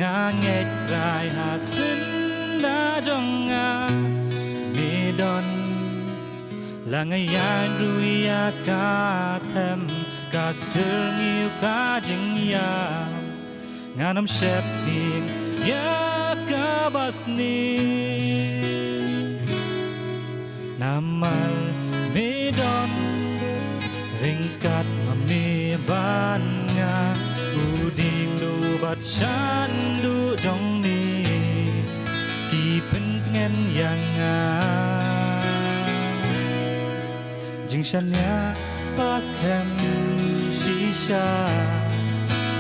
งาเงตรายหาสินนาจงงามีดอนละงยานรุยากาเทมกาสืองิวกาจิงยางานำเชฟติงยากาบัสนีนามัลมีดอนริงกัดมามีบ้านงาอูดิงดูบัดฉันดูจงมีกี่เป็นเงินยังงาจึงฉันเนียบาสแคมชีชา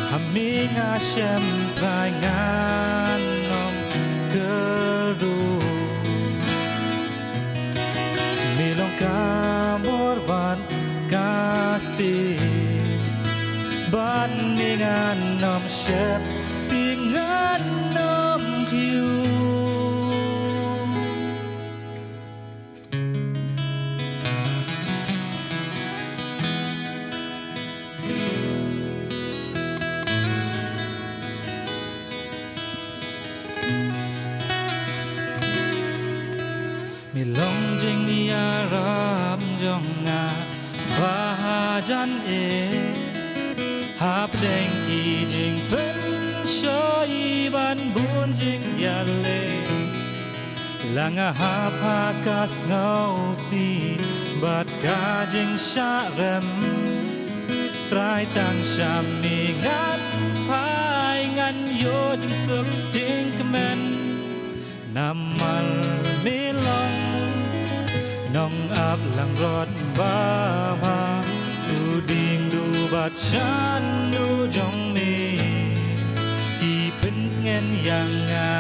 หามีงาเชมตรายงานนอมเกิดูมีลงกาบอร์บานกาสติบ้านมีงานนอมเชฟติงานนอมคิวมีลมจิงยารับจงงาบาจันเอหาบเด้งกีจิงเป็นชอยบันบุญจิงยาเลลังหาพากาสเงาสีบัดกาจิงชาเรมตรายตั้งชามีงานพายงานโยจิงสุกจิงกแมนน้ำมันมีลมน้องอับหลังรถบ้าพาดูดิ่งดูบัดฉันดูจงมีกี่เป็นเงินอย่างงา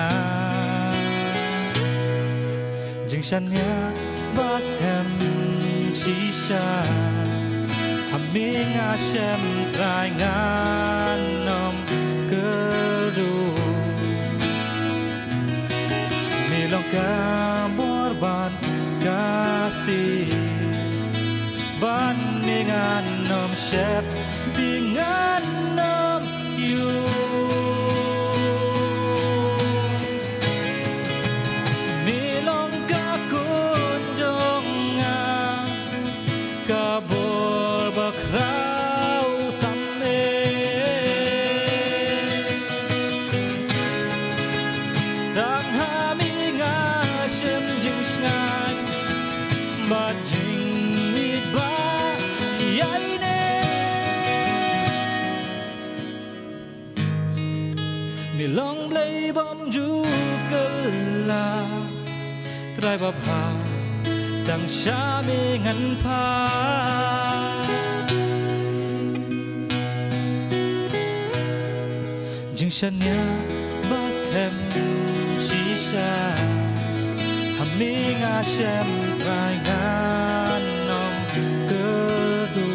จึงฉันเนียบาสแคมชีชาหามีงาเชมตรายงานนอมเกิดูมีลงกาบอร์บานกาสติบ้านมีงานนอมเชฟที่งานนอมอยู่มีลงกากุนจงงากาบอร์บักราวตัมเอต่างหามีงาเชมจึงงานบาจิงมีบาใหญ่เน่มีลองเบลย์บอมจูกลาตรายบาพาตั้งชามีงันพาจึงฉันเนียบาสแคมชีชาหามีงาเชมตรายงานนอมเกิดู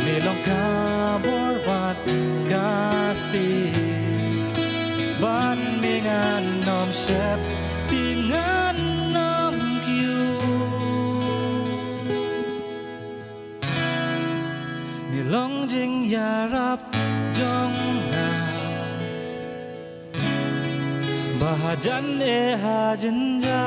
มีลองกาบอร์บัดกาสติบ้านมีงานนอมเชฟที่งานนอมคิวมีลองจิงอย่ารับจงงาBahajan hajan ja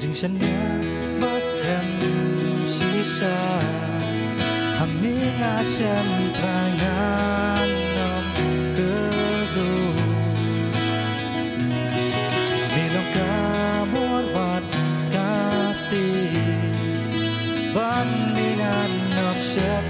จึงฉันเนียบาสแคมชีชาหามีงาเชมทางงานนอมเกิดูมีลงกาบอร์บัดกาสติบ้านมีงานนอมเชฟ